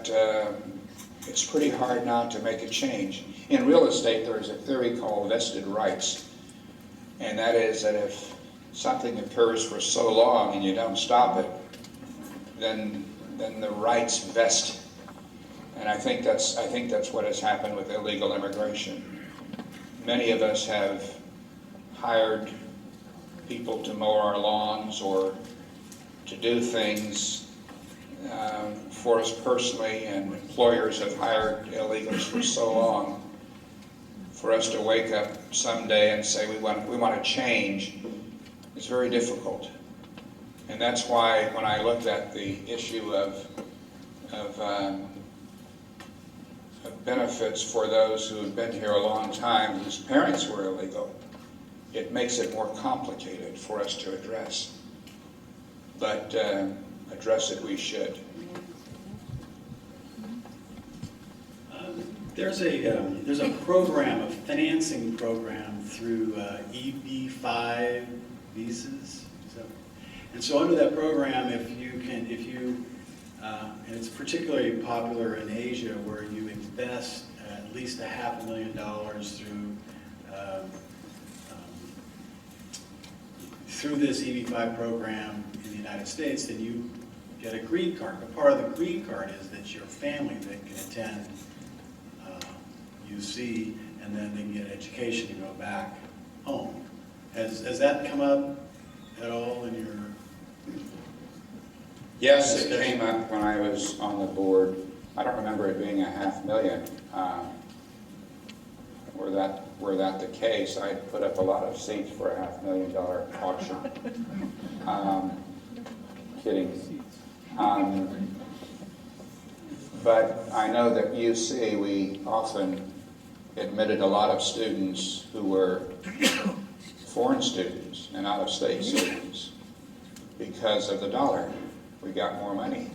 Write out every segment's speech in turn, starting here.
but it's pretty hard now to make a change. In real estate, there's a theory called vested rights, and that is that if something occurs for so long and you don't stop it, then the rights vest. And I think that's what has happened with illegal immigration. Many of us have hired people to mow our lawns or to do things for us personally, and employers have hired illegals for so long. For us to wake up someday and say we want to change is very difficult. And that's why when I looked at the issue of benefits for those who have been here a long time whose parents were illegal, it makes it more complicated for us to address. But address it we should. There's a program, a financing program through EB-5 visas. So under that program, and it's particularly popular in Asia, where you invest at least $500,000 through this EB-5 program in the United States, then you get a green card. But part of the green card is that your family that can attend UC, and then they can get education to go back home. Has that come up at all in your? Yes, it came up when I was on the board. I don't remember it being $500,000. Were that the case, I'd put up a lot of seats for a $500,000 auction. Kidding. But I know that UC, we often admitted a lot of students who were foreign students and out-of-state students because of the dollar. We got more money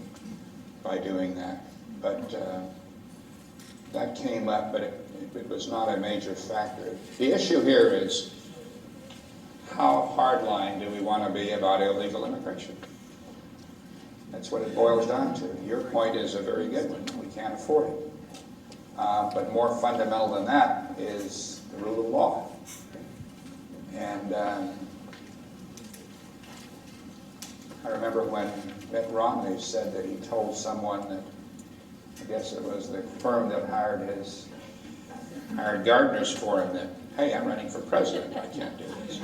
by doing that. But that came up, but it was not a major factor. The issue here is, how hardline do we want to be about illegal immigration? That's what it boils down to. Your point is a very good one. We can't afford it. But more fundamental than that is the rule of law. And I remember when Mitt Romney said that he told someone that, I guess it was the firm that hired gardeners for him, that, hey, I'm running for president, I can't do this.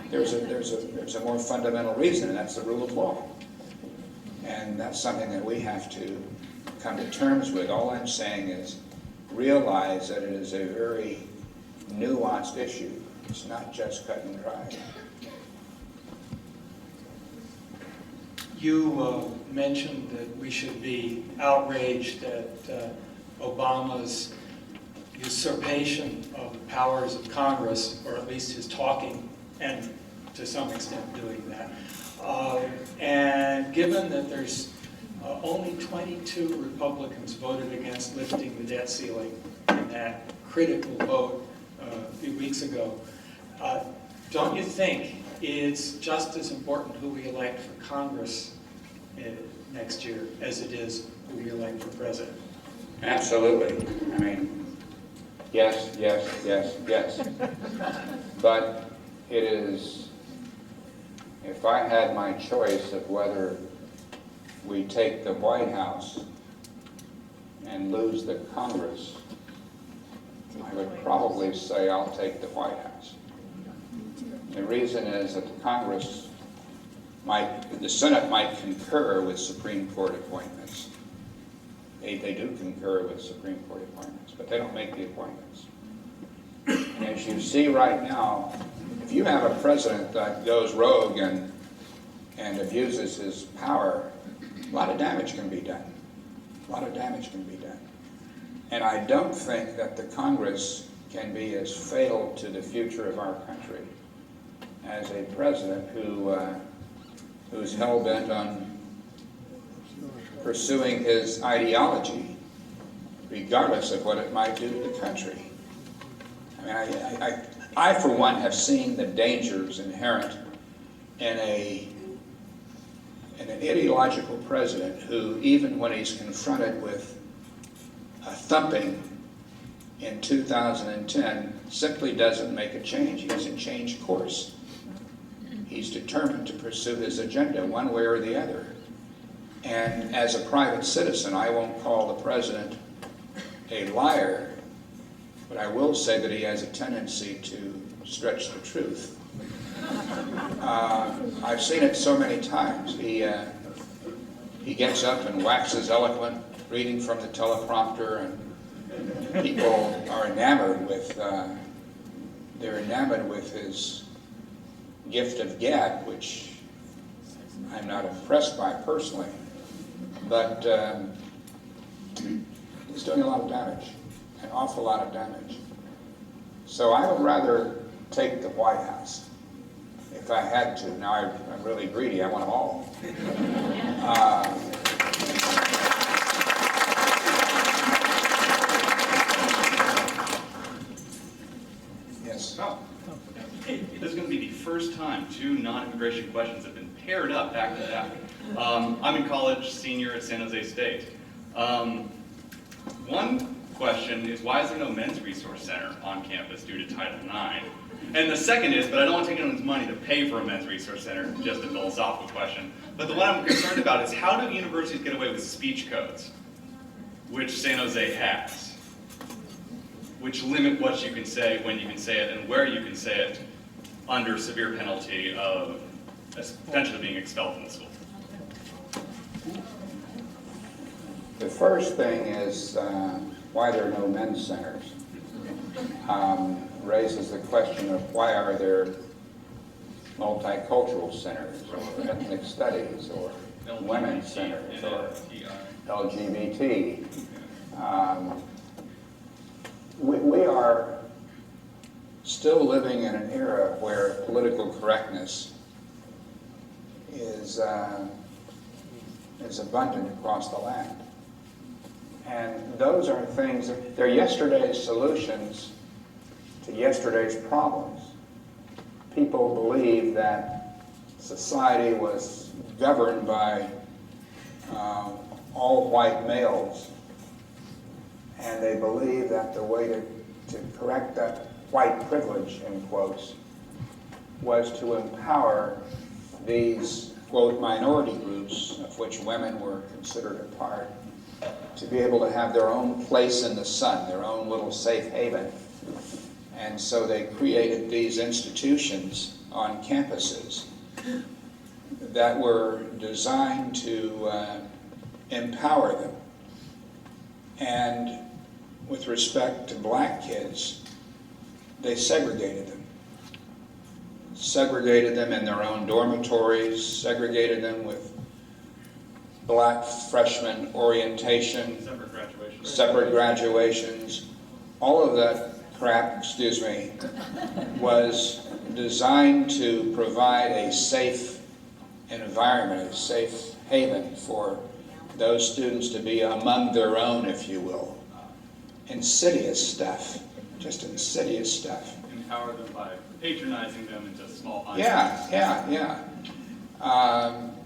There's a more fundamental reason, and that's the rule of law. And that's something that we have to come to terms with. All I'm saying is realize that it is a very nuanced issue. It's not just cut and dry. You mentioned that we should be outraged at Obama's usurpation of the powers of Congress, or at least his talking, and to some extent doing that. And given that there's only 22 Republicans voted against lifting the debt ceiling in that critical vote a few weeks ago, don't you think it's just as important who we elect for Congress next year as it is who we elect for president? Absolutely. I mean, yes, yes, yes, yes. But it is, if I had my choice of whether we take the White House and lose the Congress, I would probably say I'll take the White House. The reason is that the Senate might concur with Supreme Court appointments. They do concur with Supreme Court appointments, but they don't make the appointments. And as you see right now, if you have a president that goes rogue and abuses his power, a lot of damage can be done. A lot of damage can be done. And I don't think that the Congress can be as fatal to the future of our country as a president who's hell-bent on pursuing his ideology, regardless of what it might do to the country. I mean, I for one, have seen the dangers inherent in and an ideological president who, even when he's confronted with a thumping in 2010, simply doesn't make a change. He doesn't change course. He's determined to pursue his agenda one way or the other. And as a private citizen, I won't call the president a liar, but I will say that he has a tendency to stretch the truth. I've seen it so many times. He gets up and waxes eloquent, reading from the teleprompter, and people are enamored with, they're enamored with his gift of gab, which I'm not impressed by personally, but he's doing a lot of damage, an awful lot of damage. So I would rather take the White House if I had to. Now I'm really greedy, I want them all. Yes. Oh. This is going to be the first time two non-immigration questions have been paired up back to back. I'm in college, senior at San Jose State. One question is, why is there no men's resource center on campus due to Title IX? And the second is, but I don't want to take anyone's money to pay for a men's resource center, just a philosophical question. But the one I'm concerned about is, how do universities get away with speech codes, which San Jose has, which limit what you can say, when you can say it, and where you can say it, under severe penalty of potentially being expelled from the school? The first thing is why there are no men's centers. Raises the question of why are there multicultural centers or ethnic studies or women's centers or LGBT. We are still living in an era where political correctness is abundant across the land. And those are things, they're yesterday's solutions to yesterday's problems. People believe that society was governed by all white males, and they believe that the way to correct that white privilege, in quotes, was to empower these, quote, minority groups, of which women were considered a part, to be able to have their own place in the sun, their own little safe haven. And so they created these institutions on campuses that were designed to empower them. And with respect to black kids, they segregated them. Segregated them in their own dormitories, segregated them with black freshman orientation, separate graduations. All of that crap, was designed to provide a safe environment, a safe haven for those students to be among their own, if you will. Insidious stuff, just insidious stuff. Empower them by patronizing them into small islands. Yeah.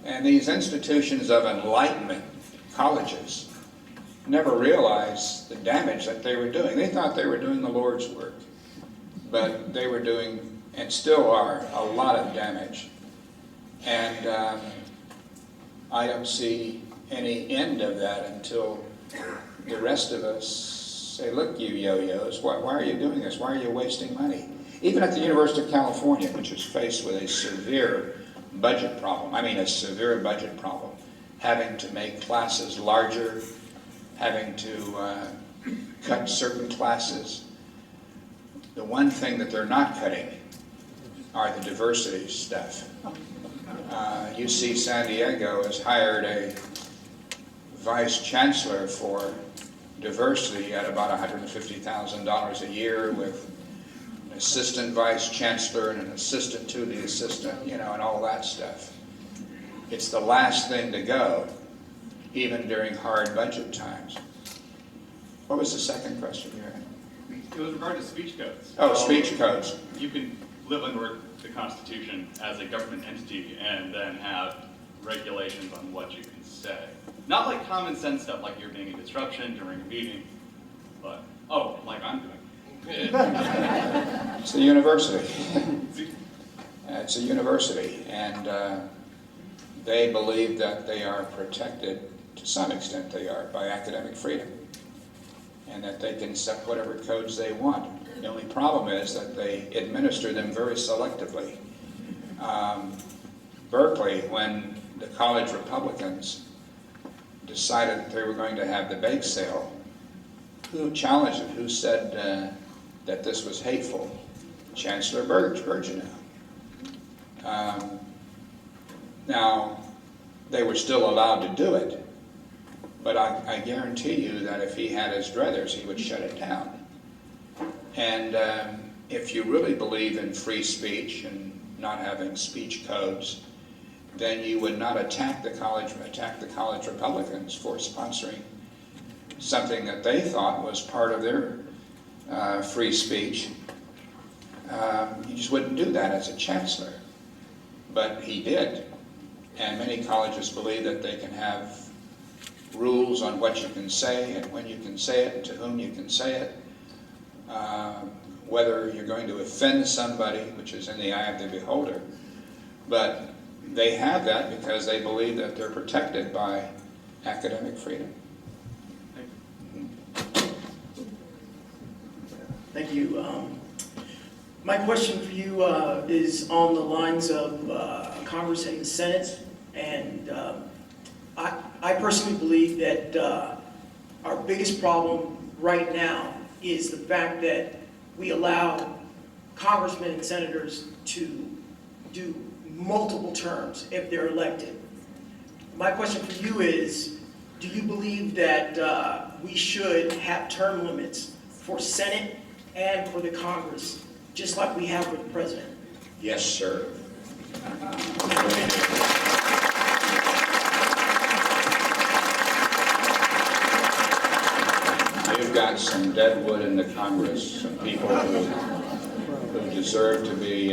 And these institutions of enlightenment, colleges, never realized the damage that they were doing. They thought they were doing the Lord's work, but they were doing, and still are, a lot of damage. And I don't see any end of that until the rest of us say, look, you yo-yos, why are you doing this? Why are you wasting money? Even at the University of California, which is faced with a severe budget problem, having to make classes larger, having to cut certain classes. The one thing that they're not cutting are the diversity stuff. UC San Diego has hired a vice chancellor for diversity at about $150,000 a year, with an assistant vice chancellor and an assistant to the assistant, and all that stuff. It's the last thing to go, even during hard budget times. What was the second question you had? It was regarding speech codes. Oh, speech codes. You can live under the Constitution as a government entity and then have regulations on what you can say. Not like common sense stuff like you're being a disruption during a meeting, but, oh, like I'm doing. It's the university. It's a university, and they believe that they are protected, to some extent they are, by academic freedom, and that they can set whatever codes they want. The only problem is that they administer them very selectively. Berkeley, when the college Republicans decided that they were going to have the bake sale, who challenged it? Who said that this was hateful? Chancellor Bergenow. Now, they were still allowed to do it, but I guarantee you that if he had his druthers, he would shut it down. And if you really believe in free speech and not having speech codes, then you would not attack the college Republicans for sponsoring something that they thought was part of their free speech. You just wouldn't do that as a chancellor. But he did. And many colleges believe that they can have rules on what you can say and when you can say it and to whom you can say it. Whether you're going to offend somebody, which is in the eye of the beholder. But they have that because they believe that they're protected by academic freedom. Thank you. My question for you is on the lines of Congress and the Senate. And I personally believe that our biggest problem right now is the fact that we allow congressmen and senators to do multiple terms if they're elected. My question for you is, do you believe that we should have term limits for Senate and for the Congress, just like we have for the President? Yes, sir. You've got some dead wood in the Congress, some people who deserve to be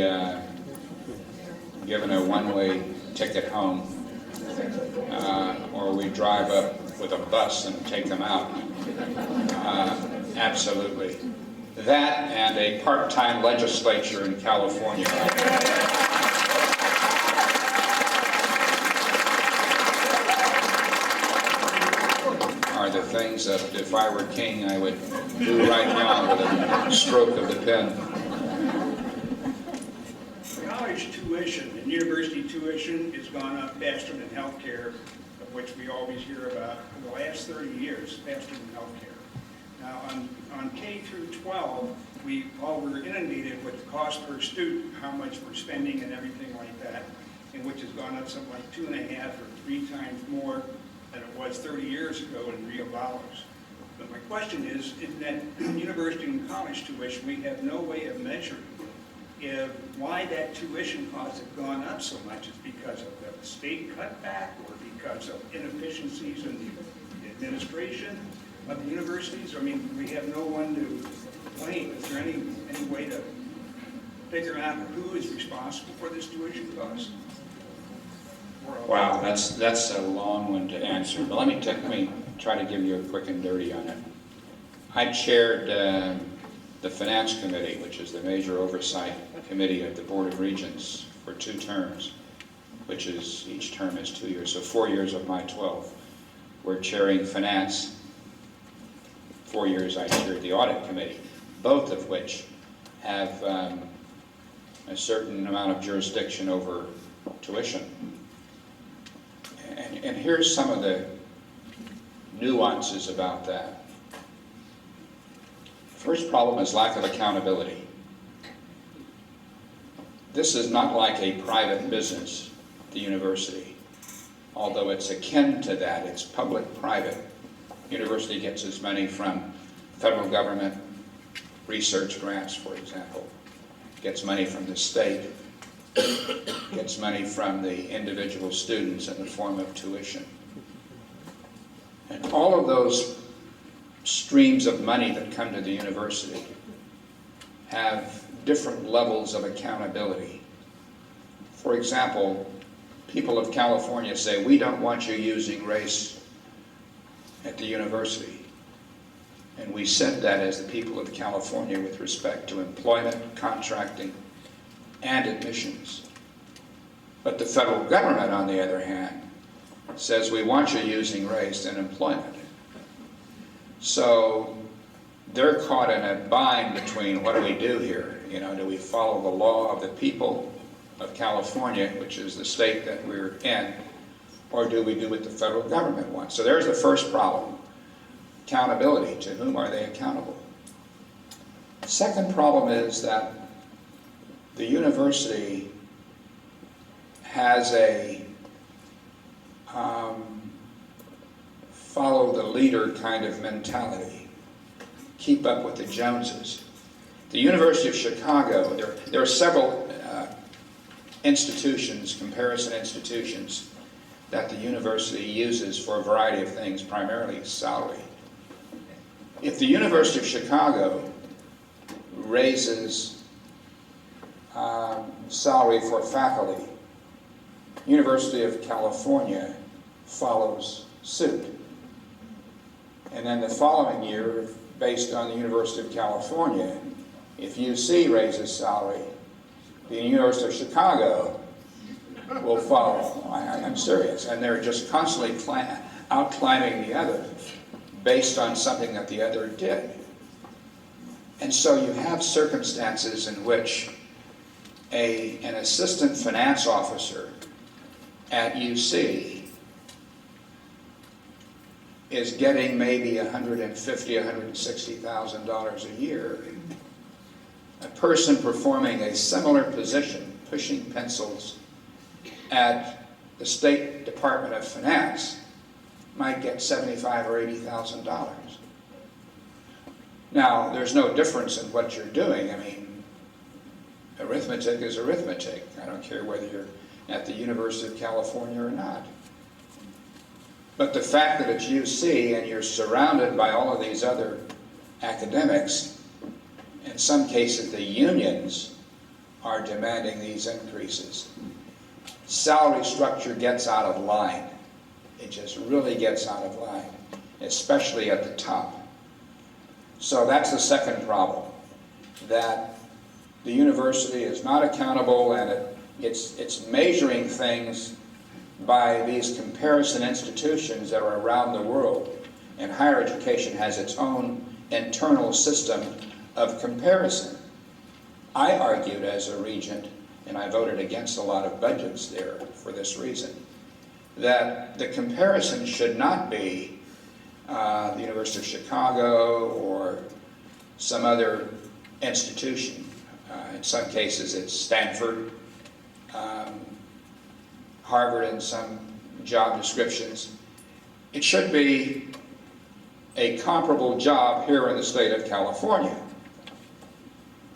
given a one-way ticket home, or we drive up with a bus and take them out. Absolutely. That and a part-time legislature in California. Are the things that if I were king I would do right now with a stroke of the pen. College tuition and university tuition has gone up faster than healthcare, of which we always hear about for the last 30 years, faster than healthcare. Now, on K through 12, we're inundated with the cost per student, how much we're spending and everything like that, and which has gone up something like 2.5 or 3 times more than it was 30 years ago in real dollars. But my question is, in that university and college tuition, we have no way of measuring why that tuition costs have gone up so much. Is because of the state cutback or because of inefficiencies in the administration of the universities? I mean, we have no one to blame. Is there any way to figure out who is responsible for this tuition cost? Wow, that's a long one to answer, but let me try to give you a quick and dirty on it. I chaired the Finance Committee, which is the major oversight committee of the Board of Regents, for 2 terms, which is, each term is 2 years, so 4 years of my 12. We're chairing Finance. 4 years I chaired the Audit Committee, both of which have a certain amount of jurisdiction over tuition. And here's some of the nuances about that. First problem is lack of accountability. This is not like a private business, the university, although it's akin to that. It's public-private. University gets its money from federal government, research grants, for example. Gets money from the state. Gets money from the individual students in the form of tuition. And all of those streams of money that come to the university have different levels of accountability. For example, people of California say, we don't want you using race at the university. And we said that as the people of California with respect to employment, contracting, and admissions. But the federal government, on the other hand, says we want you using race in employment. So they're caught in a bind between what do we do here? You know, do we follow the law of the people of California, which is the state that we're in, or do we do what the federal government wants? So there's the first problem. Accountability. To whom are they accountable? The second problem is that the university has a follow the leader kind of mentality. Keep up with the Joneses. The University of Chicago, there are several institutions, comparison institutions, that the university uses for a variety of things, primarily salary. If the University of Chicago raises salary for faculty, University of California follows suit. And then the following year, based on the University of California, if UC raises salary, the University of Chicago will follow. I'm serious. And they're just constantly outclimbing the other based on something that the other did. And so you have circumstances in which an assistant finance officer at UC is getting maybe $150,000, $160,000 a year. A person performing a similar position, pushing pencils at the State Department of Finance, might get $75,000 or $80,000. Now, there's no difference in what you're doing. I mean, arithmetic is arithmetic. I don't care whether you're at the University of California or not. But the fact that it's UC and you're surrounded by all of these other academics, in some cases the unions are demanding these increases. Salary structure gets out of line. It just really gets out of line, especially at the top. So that's the second problem, that the university is not accountable, and it's measuring things by these comparison institutions that are around the world. And higher education has its own internal system of comparison. I argued as a regent, and I voted against a lot of budgets there for this reason, that the comparison should not be the University of Chicago or some other institution. In some cases it's Stanford, Harvard in some job descriptions. It should be a comparable job here in the state of California.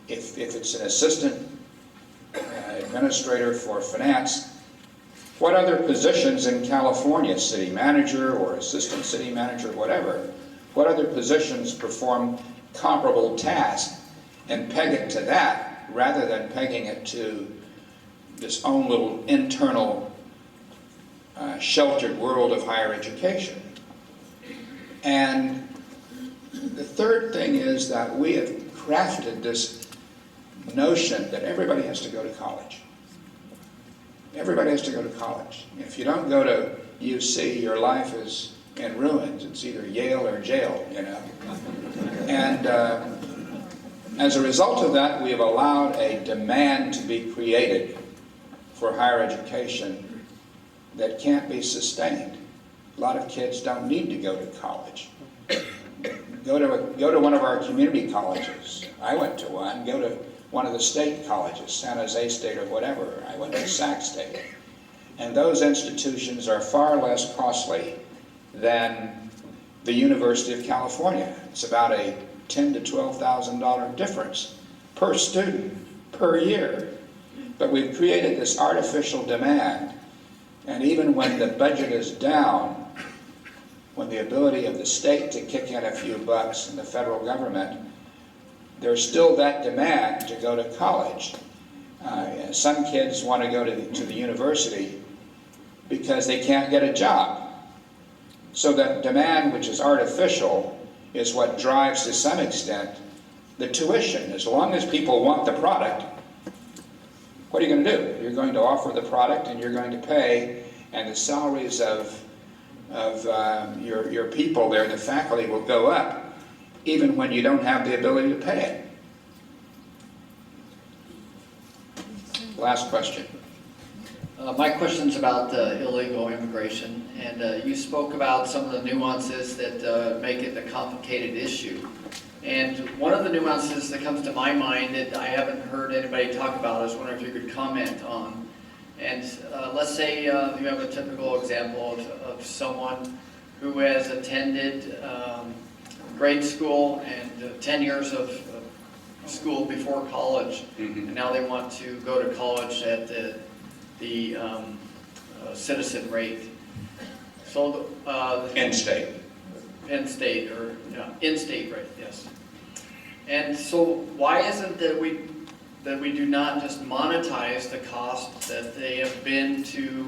If it's an assistant administrator for finance, what other positions in California, city manager or assistant city manager, whatever, what other positions perform comparable tasks, and peg it to that rather than pegging it to this own little internal sheltered world of higher education. And the third thing is that we have crafted this notion that everybody has to go to college. Everybody has to go to college. If you don't go to UC, your life is in ruins. It's either Yale or jail, you know. And as a result of that, we have allowed a demand to be created for higher education that can't be sustained. A lot of kids don't need to go to college. Go to one of our community colleges. I went to one. Go to one of the state colleges, San Jose State or whatever. I went to Sac State. And those institutions are far less costly than the University of California. It's about a $10,000 to $12,000 difference per student, per year. But we've created this artificial demand, and even when the budget is down, when the ability of the state to kick in a few bucks and the federal government, there's still that demand to go to college. Some kids want to go to the university because they can't get a job. So that demand, which is artificial, is what drives to some extent the tuition. As long as people want the product, what are you going to do? You're going to offer the product and you're going to pay, and the salaries of your people there, the faculty, will go up even when you don't have the ability to pay it. Last question. My question's about illegal immigration, and you spoke about some of the nuances that make it a complicated issue. And one of the nuances that comes to my mind that I haven't heard anybody talk about, I was wondering if you could comment on. And let's say you have a typical example of someone who has attended grade school and 10 years of school before college, and now they want to go to college at the citizen rate. So In-state. Penn State, or in-state rate, yes. And so why isn't that we do not just monetize the cost that they have been to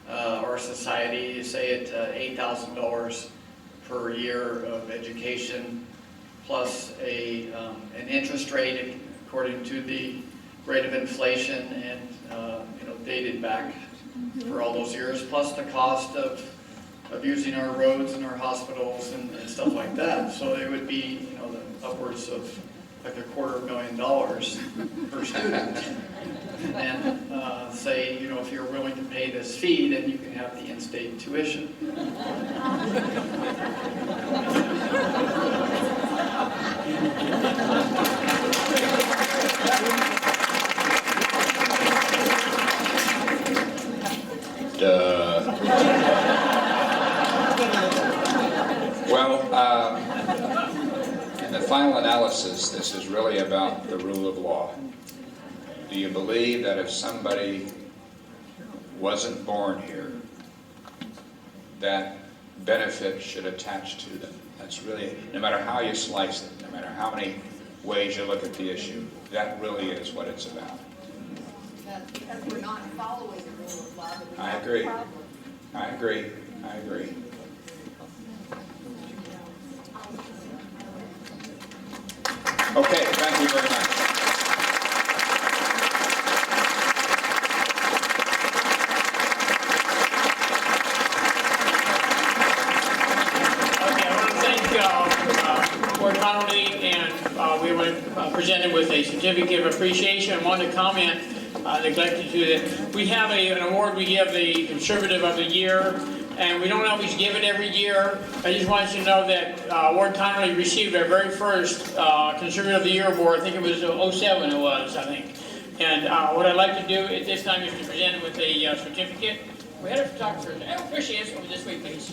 our society, say at $8,000 per year of education, plus an interest rate according to the rate of inflation and dated back for all those years, plus the cost of using our roads and our hospitals and stuff like that. So it would be the upwards of like $250,000 per student. And then say if you're willing to pay this fee, then you can have the in-state tuition. Well, in the final analysis, this is really about the rule of law. Do you believe that if somebody wasn't born here, that benefit should attach to them? That's really, no matter how you slice it, no matter how many ways you look at the issue, that really is what it's about. Because we're not following the rule of law, that we I have a agree. problem. I agree. I agree. Okay, thank you very much. Okay, I want to thank Board Connerly, and we were presented with a certificate of appreciation. I wanted to comment, neglected to that. We have an award we give the Conservative of the Year, and we don't always give it every year. I just wanted you to know that Ward Connerly received our very first Conservative of the Year award. I think it was 07 it was, I think. And what I'd like to do at this time is to present it with a certificate. We had a photographer. There she is. Over this way, please.